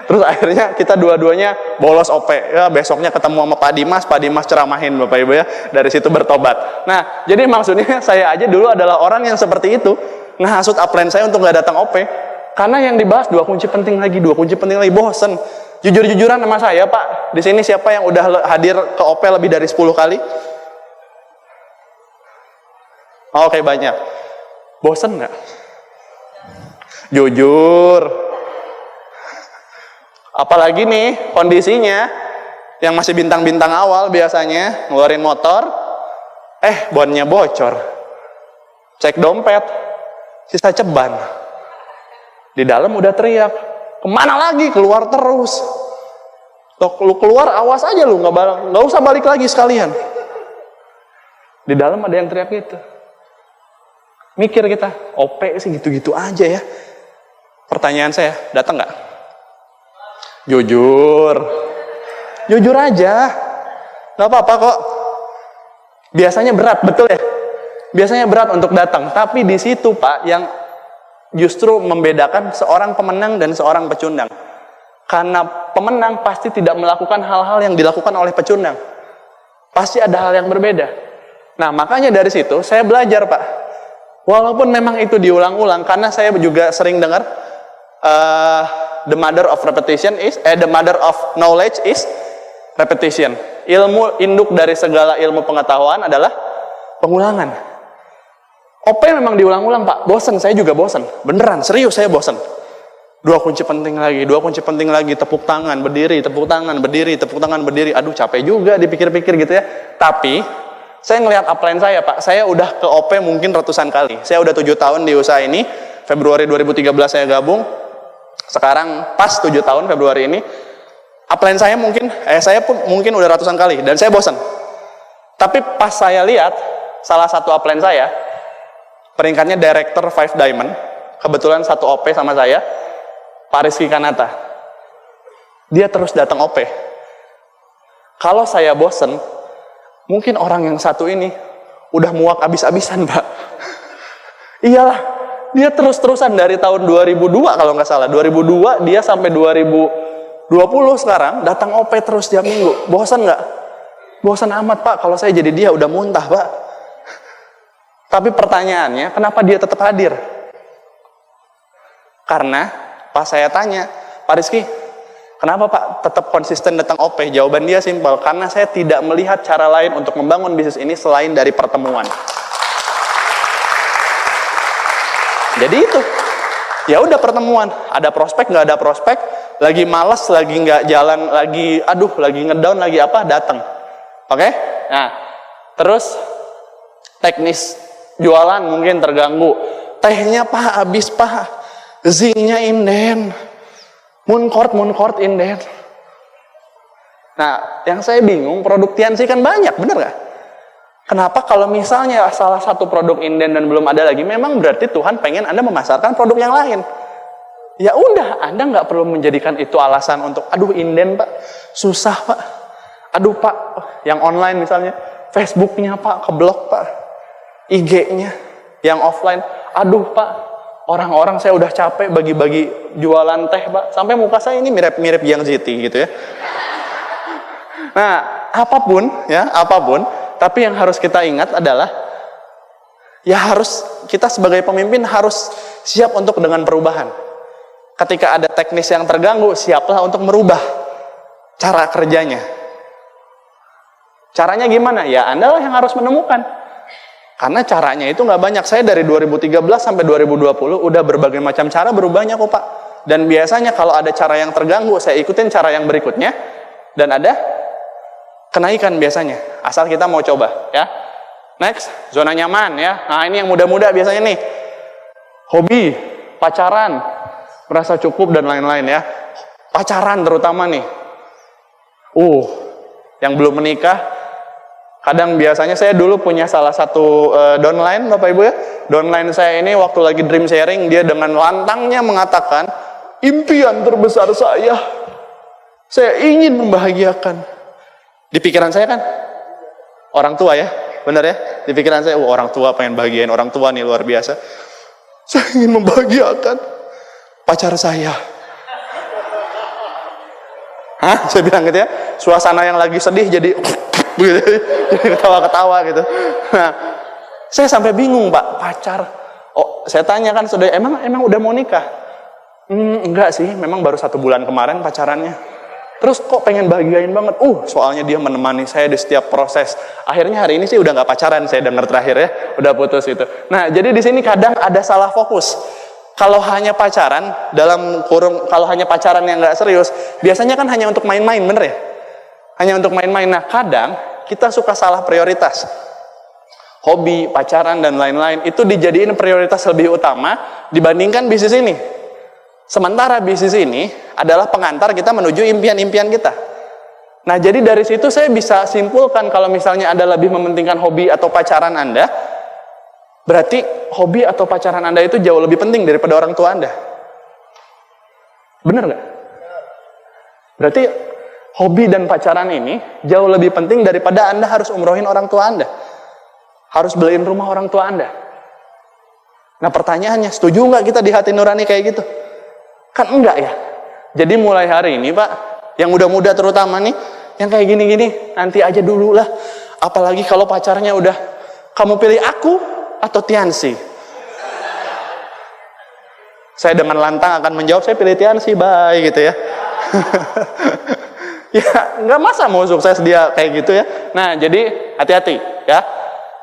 Terus akhirnya kita dua-duanya bolos OP. Ya, besoknya ketemu sama Pak Dimas ceramahin Bapak Ibu ya. Dari situ bertobat. Nah, jadi maksudnya saya aja dulu adalah orang yang seperti itu. Ngehasut upline saya untuk nggak datang OP. Karena yang dibahas 2 kunci penting lagi, bosen. Jujur-jujuran sama saya, Pak. Di sini siapa yang udah hadir ke OP lebih dari 10 kali? Oke, banyak. Bosen nggak? Jujur. Apalagi nih kondisinya yang masih bintang-bintang awal biasanya ngeluarin motor, bonnya bocor, cek dompet, sisa ceban, di dalam udah teriak, kemana lagi, keluar terus, lu keluar awas aja lu, nggak usah balik lagi sekalian, di dalam ada yang teriak gitu, mikir kita, OP sih gitu-gitu aja ya, pertanyaan saya, datang nggak? Jujur aja, nggak apa-apa kok. Biasanya berat, betul ya? Biasanya berat untuk datang, tapi di situ Pak yang justru membedakan seorang pemenang dan seorang pecundang. Karena pemenang pasti tidak melakukan hal-hal yang dilakukan oleh pecundang. Pasti ada hal yang berbeda. Nah, makanya dari situ saya belajar Pak. Walaupun memang itu diulang-ulang, karena saya juga sering dengar the mother of knowledge is repetition. Ilmu induk dari segala ilmu pengetahuan adalah pengulangan. OP memang diulang-ulang Pak. Bosen, saya juga bosen. Beneran, serius saya bosen. 2 kunci penting lagi, tepuk tangan, berdiri, tepuk tangan, berdiri. Aduh, capek juga dipikir-pikir gitu ya. Tapi saya ngelihat upline saya Pak. Saya udah ke OP mungkin ratusan kali. Saya udah 7 tahun di usaha ini. Februari 2013 saya gabung. Sekarang pas 7 tahun Februari ini, upline saya pun mungkin udah ratusan kali dan saya bosan. Tapi pas saya lihat salah satu upline saya, peringkatnya Director 5 Diamond, kebetulan satu OP sama saya, Pak Rizky Kanata. Dia terus datang OP. Kalau saya bosan, mungkin orang yang satu ini udah muak abis-abisan Pak. Iyalah. Dia terus-terusan dari tahun 2002 kalau nggak salah. 2002 dia sampai 2020 sekarang datang OP terus tiap minggu. Bosan nggak? Bosan amat Pak. Kalau saya jadi dia udah muntah Pak. Tapi pertanyaannya, kenapa dia tetap hadir? Karena pas saya tanya, Pak Rizky, kenapa Pak tetap konsisten datang OP? Jawaban dia simpel, karena saya tidak melihat cara lain untuk membangun bisnis ini selain dari pertemuan. Jadi itu, ya udah pertemuan, ada prospek nggak ada prospek, lagi malas, lagi nggak jalan, lagi ngedown, lagi apa, datang, oke? Nah, terus teknis jualan mungkin terganggu, tehnya Pak habis Pak, zinknya inden, mooncourt inden. Nah, yang saya bingung, produk Tianxi kan banyak, bener nggak? Kenapa kalau misalnya salah satu produk inden dan belum ada lagi, memang berarti Tuhan pengen Anda memasarkan produk yang lain. Ya udah, Anda nggak perlu menjadikan itu alasan untuk, aduh inden Pak, susah Pak. Aduh Pak, yang online misalnya, Facebooknya Pak, keblok Pak. IG-nya, yang offline, aduh Pak, orang-orang saya udah capek bagi-bagi jualan teh Pak. Sampai muka saya ini mirip-mirip Yang Ziti gitu ya. Nah, apapun, tapi yang harus kita ingat adalah, ya kita sebagai pemimpin harus siap untuk dengan perubahan. Ketika ada teknis yang terganggu, siaplah untuk merubah cara kerjanya. Caranya gimana? Ya Anda lah yang harus menemukan. Karena caranya itu nggak banyak. Saya dari 2013 sampai 2020 udah berbagai macam cara berubahnya kok Pak. Dan biasanya kalau ada cara yang terganggu, saya ikutin cara yang berikutnya. Dan ada kenaikan biasanya, asal kita mau coba ya. Next, zona nyaman ya. Nah ini yang muda-muda biasanya nih, hobi, pacaran, merasa cukup dan lain-lain ya. Pacaran terutama nih, yang belum menikah Kadang biasanya saya dulu punya salah satu downline Bapak Ibu ya. Downline saya ini waktu lagi dream sharing, dia dengan lantangnya mengatakan, impian terbesar saya ingin membahagiakan. Di pikiran saya kan, orang tua ya, benar ya? Di pikiran saya, orang tua pengen bahagiain orang tua nih luar biasa. Saya ingin membahagiakan pacar saya. Hah? Saya bilang gitu ya, suasana yang lagi sedih jadi begitu, jadi ketawa-ketawa gitu. Nah, saya sampai bingung Pak, pacar. Oh, saya tanya kan, sudah emang udah mau nikah? Enggak sih, memang baru 1 bulan kemarin pacarannya. Terus kok pengen bahagiain banget? Soalnya dia menemani saya di setiap proses. Akhirnya hari ini sih udah nggak pacaran, saya dengar terakhir ya, udah putus gitu. Nah, jadi di sini kadang ada salah fokus. Kalau hanya pacaran, kalau hanya pacaran yang nggak serius, biasanya kan hanya untuk main-main, bener ya? Hanya untuk main-main. Nah, kadang kita suka salah prioritas. Hobi, pacaran, dan lain-lain, itu dijadiin prioritas lebih utama dibandingkan bisnis ini. Sementara bisnis ini adalah pengantar kita menuju impian-impian kita. Nah, jadi dari situ saya bisa simpulkan kalau misalnya Anda lebih mementingkan hobi atau pacaran Anda, berarti hobi atau pacaran Anda itu jauh lebih penting daripada orang tua Anda. Bener nggak? Berarti hobi dan pacaran ini jauh lebih penting daripada Anda harus umrohin orang tua Anda. Harus beliin rumah orang tua Anda. Nah, pertanyaannya, setuju nggak kita di hati nurani kayak gitu? Kan enggak ya? Jadi mulai hari ini Pak, yang muda-muda terutama nih, yang kayak gini-gini, nanti aja dulu lah. Apalagi kalau pacarnya udah, kamu pilih aku atau Tiansi? Saya dengan lantang akan menjawab, saya pilih Tiansi, bye gitu ya. Ya, nggak masa mau sukses dia kayak gitu ya. Nah, jadi hati-hati ya.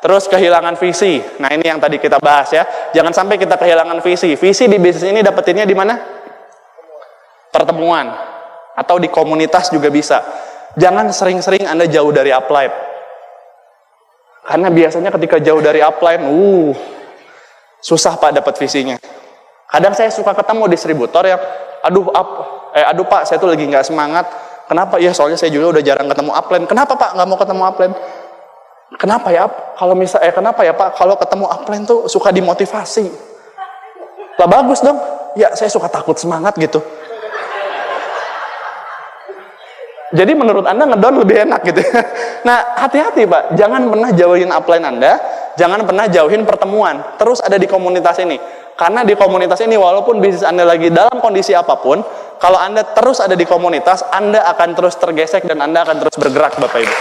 Terus kehilangan visi. Nah, ini yang tadi kita bahas ya. Jangan sampai kita kehilangan visi. Visi di bisnis ini dapetinnya di mana? Pertemuan. Atau di komunitas juga bisa. Jangan sering-sering Anda jauh dari upline. Karena biasanya ketika jauh dari upline, susah Pak dapat visinya. Kadang saya suka ketemu distributor yang, aduh Pak, saya tuh lagi nggak semangat. Kenapa? Ya soalnya saya juga udah jarang ketemu upline. Kenapa Pak nggak mau ketemu upline? Kenapa ya? Kenapa ya Pak? Kalau ketemu upline tuh suka dimotivasi. Lah bagus dong. Ya saya suka takut semangat gitu. Jadi menurut Anda ngedown lebih enak gitu. Nah, hati-hati Pak, jangan pernah jauhin upline Anda, jangan pernah jauhin pertemuan. Terus ada di komunitas ini. Karena di komunitas ini walaupun bisnis Anda lagi dalam kondisi apapun, kalau Anda terus ada di komunitas, Anda akan terus tergesek dan Anda akan terus bergerak Bapak Ibu.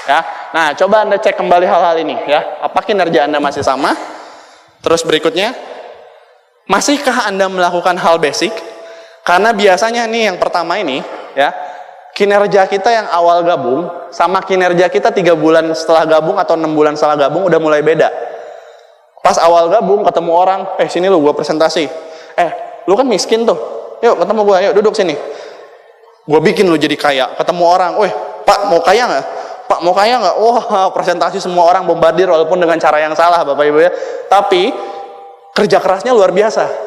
Ya. Nah, coba Anda cek kembali hal-hal ini ya. Apa kinerja Anda masih sama? Terus berikutnya, masihkah Anda melakukan hal basic? Karena biasanya nih yang pertama ini ya, kinerja kita yang awal gabung sama kinerja kita 3 bulan setelah gabung atau 6 bulan setelah gabung udah mulai beda. Pas awal gabung ketemu orang, sini lu gua presentasi. Lu kan miskin tuh. Yuk ketemu gua, yuk duduk sini. Gua bikin lu jadi kaya. Ketemu orang, Pak mau kaya nggak? Pak mau kaya nggak? Wah, presentasi semua orang bombardir walaupun dengan cara yang salah Bapak Ibu ya. Tapi kerja kerasnya luar biasa.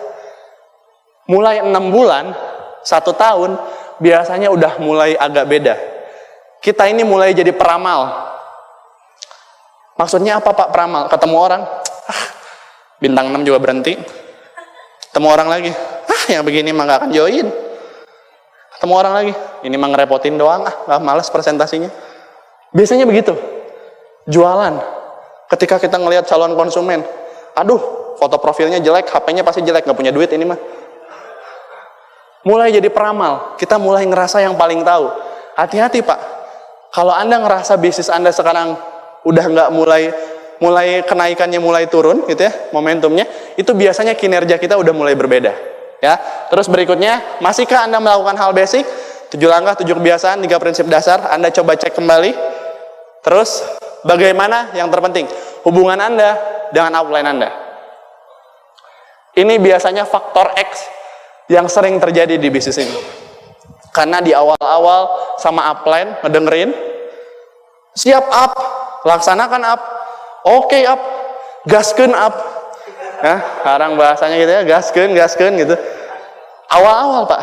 Mulai 6 bulan, 1 tahun, biasanya udah mulai agak beda. Kita ini mulai jadi peramal. Maksudnya apa Pak peramal? Ketemu orang, bintang 6 juga berhenti. Ketemu orang lagi, yang begini mah gak akan join. Ketemu orang lagi, ini mah ngerepotin doang, malas presentasinya. Biasanya begitu. Jualan. Ketika kita ngelihat calon konsumen, aduh, foto profilnya jelek, HP-nya pasti jelek, gak punya duit ini mah. Mulai jadi peramal, kita mulai ngerasa yang paling tahu. Hati-hati Pak, kalau Anda ngerasa bisnis Anda sekarang udah nggak mulai kenaikannya mulai turun gitu ya, momentumnya, itu biasanya kinerja kita udah mulai berbeda. Ya, terus berikutnya, masihkah Anda melakukan hal basic? 7 langkah, 7 kebiasaan, 3 prinsip dasar, Anda coba cek kembali. Terus, bagaimana yang terpenting? Hubungan Anda dengan upline Anda. Ini biasanya faktor X yang sering terjadi di bisnis ini. Karena di awal-awal sama upline ngedengerin, siap up, laksanakan up, oke up, gaskeun up. Ya, sekarang bahasanya gitu ya, gaskeun gitu. Awal-awal Pak.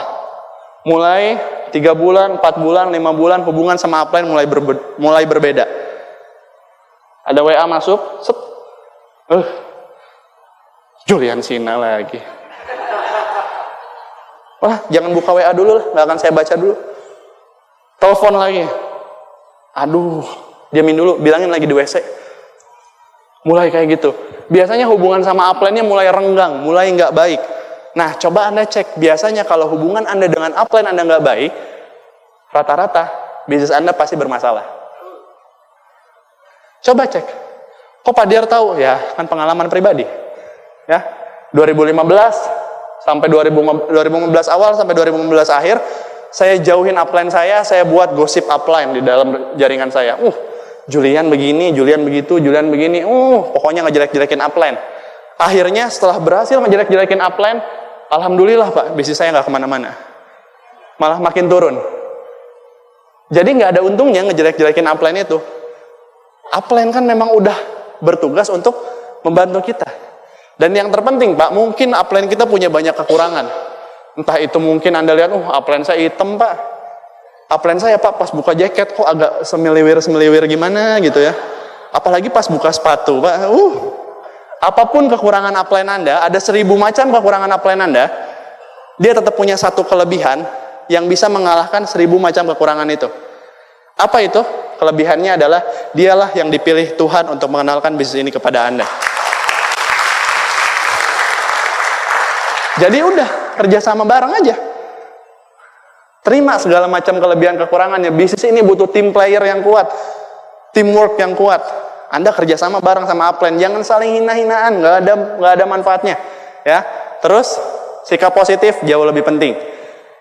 Mulai 3 bulan, 4 bulan, 5 bulan, hubungan sama upline mulai berbeda. Ada WA masuk, set. Julian Sina lagi. Wah, jangan buka WA dulu lah, nggak akan saya baca dulu. Telepon lagi. Aduh, diamin dulu, bilangin lagi di WC. Mulai kayak gitu. Biasanya hubungan sama upline-nya mulai renggang, mulai nggak baik. Nah, coba Anda cek. Biasanya kalau hubungan Anda dengan upline Anda nggak baik, rata-rata bisnis Anda pasti bermasalah. Coba cek. Kok Pak Diar tahu? Ya, kan pengalaman pribadi. Ya, 2015 sampai 2015 awal sampai 2015 akhir, saya jauhin upline saya buat gosip upline di dalam jaringan saya. Julian begini, Julian begitu, Julian begini. Pokoknya ngejelek-jelekin upline. Akhirnya setelah berhasil ngejelek-jelekin upline, alhamdulillah Pak, bisnis saya nggak kemana-mana. Malah makin turun. Jadi nggak ada untungnya ngejelek-jelekin upline itu. Upline kan memang udah bertugas untuk membantu kita. Dan yang terpenting Pak, mungkin upline kita punya banyak kekurangan. Entah itu mungkin Anda lihat, upline saya hitam Pak. Upline saya Pak, pas buka jaket kok agak semeliwir gimana gitu ya. Apalagi pas buka sepatu Pak. Apapun kekurangan upline Anda, ada 1000 macam kekurangan upline Anda, dia tetap punya satu kelebihan yang bisa mengalahkan 1000 macam kekurangan itu. Apa itu? Kelebihannya adalah dialah yang dipilih Tuhan untuk mengenalkan bisnis ini kepada Anda. Jadi udah, kerjasama bareng aja. Terima segala macam kelebihan kekurangannya. Bisnis ini butuh tim player yang kuat, teamwork yang kuat. Anda kerjasama bareng sama upline, jangan saling hina-hinaan, nggak ada manfaatnya. Ya, terus sikap positif jauh lebih penting.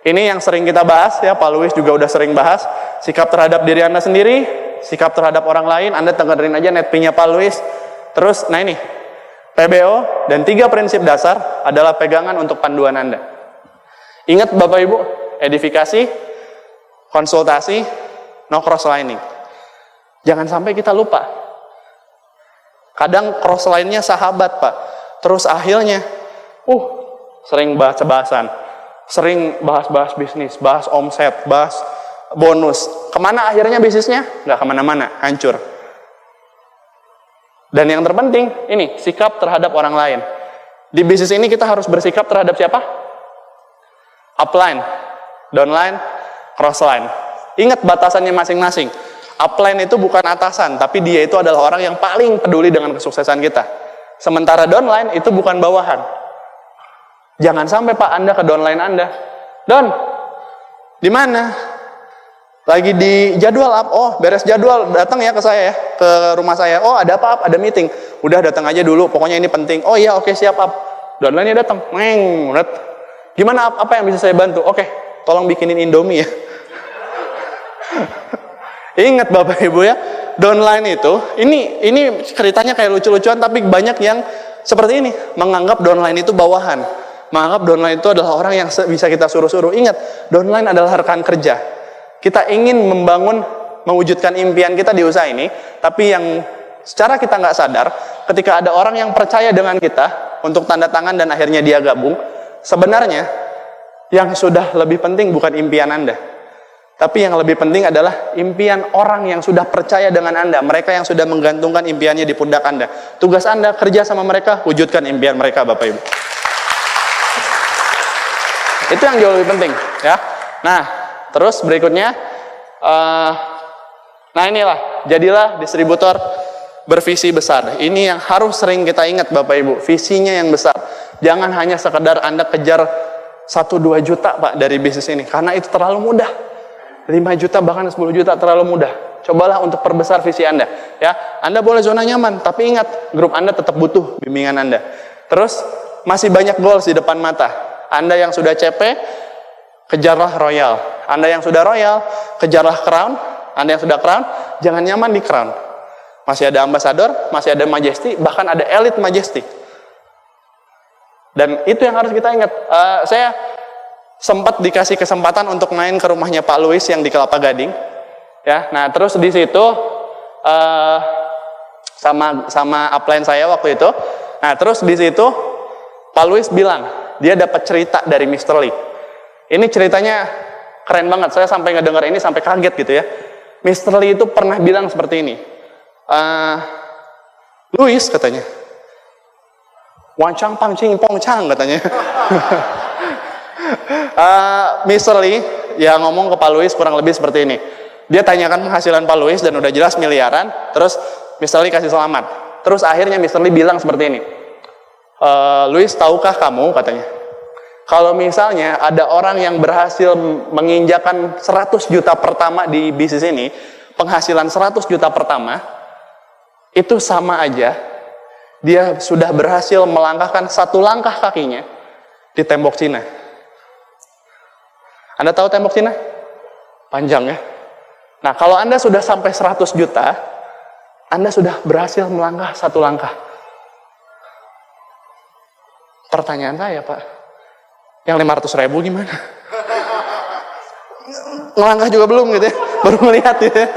Ini yang sering kita bahas ya, Pak Luis juga udah sering bahas. Sikap terhadap diri Anda sendiri, sikap terhadap orang lain. Anda dengerin aja netping-nya Pak Luis. Terus, nah ini PBO dan 3 prinsip dasar adalah pegangan untuk panduan Anda. Ingat Bapak Ibu, edifikasi, konsultasi, no cross-lining. Jangan sampai kita lupa. Kadang cross-line-nya sahabat Pak. Terus akhirnya, sering bahas-bahasan. Sering bahas-bahas bisnis, bahas omset, bahas bonus. Kemana akhirnya bisnisnya? Nggak kemana-mana, hancur. Dan yang terpenting, ini, sikap terhadap orang lain. Di bisnis ini kita harus bersikap terhadap siapa? Upline, downline, crossline. Ingat batasannya masing-masing. Upline itu bukan atasan, tapi dia itu adalah orang yang paling peduli dengan kesuksesan kita. Sementara downline itu bukan bawahan. Jangan sampai Pak Anda ke downline Anda. Don, di mana? Lagi di jadwal up. Beres jadwal, datang ya ke saya ya, ke rumah saya. Ada apa? Ada meeting. Udah datang aja dulu, pokoknya ini penting. Iya, oke, siap up. Downline-nya datang. Gimana up? Apa yang bisa saya bantu? Oke, tolong bikinin Indomie ya. Ingat Bapak Ibu ya, downline itu, ini ceritanya kayak lucu-lucuan, tapi banyak yang seperti ini, menganggap downline itu bawahan. Menganggap downline itu adalah orang yang bisa kita suruh-suruh. Ingat, downline adalah rekan kerja. Kita ingin mewujudkan impian kita di usaha ini, tapi yang secara kita nggak sadar, ketika ada orang yang percaya dengan kita untuk tanda tangan dan akhirnya dia gabung, sebenarnya yang sudah lebih penting bukan impian Anda, tapi yang lebih penting adalah impian orang yang sudah percaya dengan Anda, mereka yang sudah menggantungkan impiannya di pundak Anda. Tugas Anda kerja sama mereka, wujudkan impian mereka, Bapak Ibu. Itu yang jauh lebih penting, ya. Nah, terus berikutnya, inilah, jadilah distributor bervisi besar. Ini yang harus sering kita ingat Bapak Ibu, visinya yang besar. Jangan hanya sekedar Anda kejar 1-2 juta Pak dari bisnis ini, karena itu terlalu mudah. 5 juta bahkan 10 juta terlalu mudah. Cobalah untuk perbesar visi Anda. Ya, Anda boleh zona nyaman, tapi ingat, grup Anda tetap butuh bimbingan Anda. Terus, masih banyak goals di depan mata. Anda yang sudah CP, kejarlah royal. Anda yang sudah royal, kejarlah crown. Anda yang sudah crown, jangan nyaman di crown. Masih ada ambassador, masih ada majesty, bahkan ada elite majesty. Dan itu yang harus kita ingat. Saya sempat dikasih kesempatan untuk main ke rumahnya Pak Luis yang di Kelapa Gading. Ya, nah terus di situ sama upline saya waktu itu. Nah terus di situ Pak Luis bilang dia dapat cerita dari Mr. Lee. Ini ceritanya Keren banget, saya sampai ngedengar ini sampai kaget gitu ya. Mr. Lee itu pernah bilang seperti ini. Louis katanya, wancang pang cing pong chang katanya. Mr. Lee ya ngomong ke Pak Louis kurang lebih seperti ini. Dia tanyakan penghasilan Pak Louis dan udah jelas miliaran. Terus Mr. Lee kasih selamat. Terus akhirnya Mr. Lee bilang seperti ini. Louis, tahukah kamu katanya, kalau misalnya ada orang yang berhasil menginjakan 100 juta pertama di bisnis ini, penghasilan 100 juta pertama, itu sama aja, dia sudah berhasil melangkahkan 1 langkah kakinya di tembok Cina. Anda tahu tembok Cina? Panjang ya. Nah, kalau Anda sudah sampai 100 juta, Anda sudah berhasil melangkah 1 langkah. Pertanyaan saya, Pak, yang 500.000 gimana? Ngelangkah juga belum gitu ya, baru melihat gitu ya.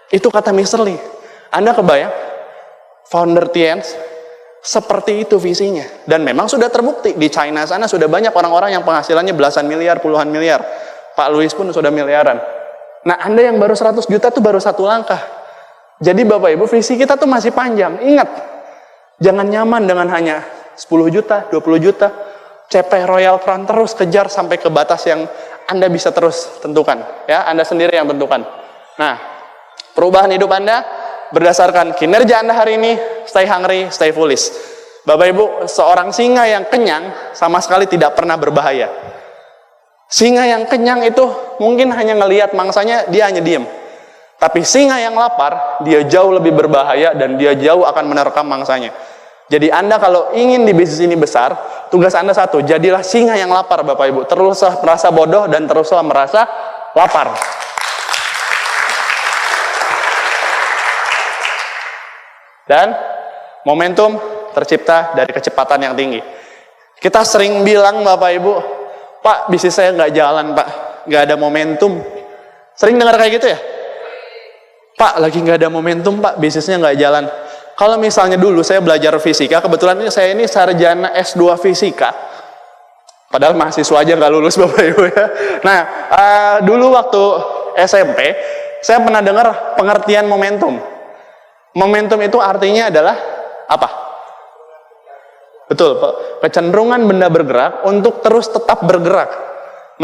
Itu kata Mr. Lee. Anda kebayang, founder Tienz seperti itu visinya. Dan memang sudah terbukti, di China sana sudah banyak orang-orang yang penghasilannya belasan miliar, puluhan miliar. Pak Louis pun sudah miliaran. Nah, Anda yang baru 100 juta tuh baru 1 langkah. Jadi Bapak Ibu, visi kita tuh masih panjang. Ingat, jangan nyaman dengan hanya 10 juta, 20 juta. CP Royal Crown, terus kejar sampai ke batas yang Anda bisa terus tentukan. Ya, Anda sendiri yang tentukan. Nah, perubahan hidup Anda berdasarkan kinerja Anda hari ini, stay hungry, stay foolish. Bapak Ibu, seorang singa yang kenyang sama sekali tidak pernah berbahaya. Singa yang kenyang itu mungkin hanya ngelihat mangsanya, dia hanya diem. Tapi singa yang lapar, dia jauh lebih berbahaya dan dia jauh akan menerkam mangsanya. Jadi Anda kalau ingin di bisnis ini besar, tugas Anda satu, jadilah singa yang lapar Bapak Ibu. Teruslah merasa bodoh dan teruslah merasa lapar. Dan momentum tercipta dari kecepatan yang tinggi. Kita sering bilang Bapak Ibu, Pak, bisnis saya nggak jalan Pak, nggak ada momentum. Sering dengar kayak gitu ya? Pak, lagi nggak ada momentum Pak, bisnisnya nggak jalan. Kalau misalnya dulu saya belajar fisika, kebetulan saya ini sarjana S2 fisika, padahal mahasiswa aja nggak lulus Bapak Ibu ya. Nah, dulu waktu SMP, saya pernah dengar pengertian momentum. Momentum itu artinya adalah apa? Betul, Pak. Kecenderungan benda bergerak untuk terus tetap bergerak.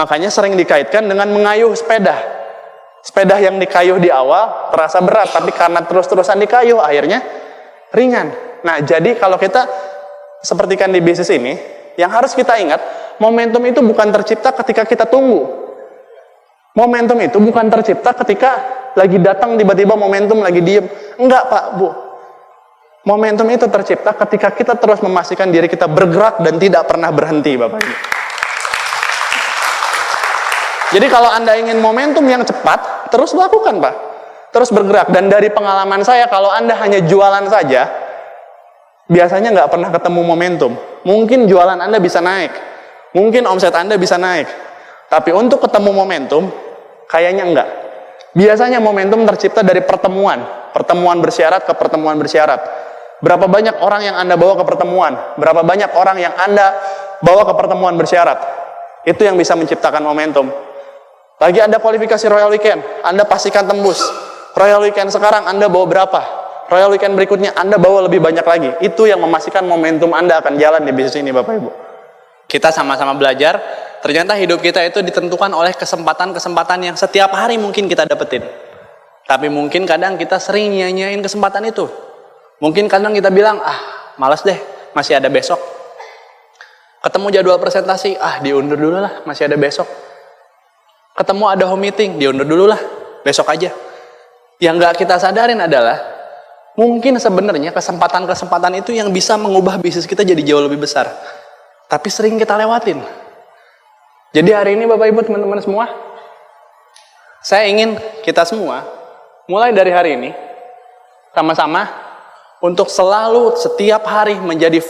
Makanya sering dikaitkan dengan mengayuh sepeda. Sepeda yang dikayuh di awal terasa berat, tapi karena terus-terusan dikayuh, akhirnya ringan. Nah, jadi kalau kita sepertikan di bisnis ini, yang harus kita ingat, momentum itu bukan tercipta ketika kita tunggu. Momentum itu bukan tercipta ketika lagi datang tiba-tiba momentum lagi diem. Enggak Pak, Bu. Momentum itu tercipta ketika kita terus memastikan diri kita bergerak dan tidak pernah berhenti, Bapak Ibu. Jadi kalau Anda ingin momentum yang cepat, terus lakukan Pak. Terus bergerak. Dan dari pengalaman saya, kalau Anda hanya jualan saja, biasanya nggak pernah ketemu momentum. Mungkin jualan Anda bisa naik, mungkin omset Anda bisa naik, tapi untuk ketemu momentum, kayaknya enggak. Biasanya momentum tercipta dari pertemuan bersyarat ke pertemuan bersyarat. Berapa banyak orang yang Anda bawa ke pertemuan, berapa banyak orang yang Anda bawa ke pertemuan bersyarat, itu yang bisa menciptakan momentum. Lagi Anda kualifikasi Royal Weekend, Anda pastikan tembus. Royal Weekend sekarang Anda bawa berapa? Royal Weekend berikutnya Anda bawa lebih banyak lagi. Itu yang memastikan momentum Anda akan jalan di bisnis ini Bapak Ibu. Kita sama-sama belajar, ternyata hidup kita itu ditentukan oleh kesempatan-kesempatan yang setiap hari mungkin kita dapetin. Tapi mungkin kadang kita sering nyanyain kesempatan itu. Mungkin kadang kita bilang, malas deh, masih ada besok. Ketemu jadwal presentasi, diundur dulu lah, masih ada besok. Ketemu ada home meeting, diundur dulu lah, besok aja. Yang nggak kita sadarin adalah, mungkin sebenarnya kesempatan-kesempatan itu yang bisa mengubah bisnis kita jadi jauh lebih besar. Tapi sering kita lewatin. Jadi hari ini Bapak Ibu teman-teman semua, saya ingin kita semua, mulai dari hari ini, sama-sama, untuk selalu setiap hari menjadi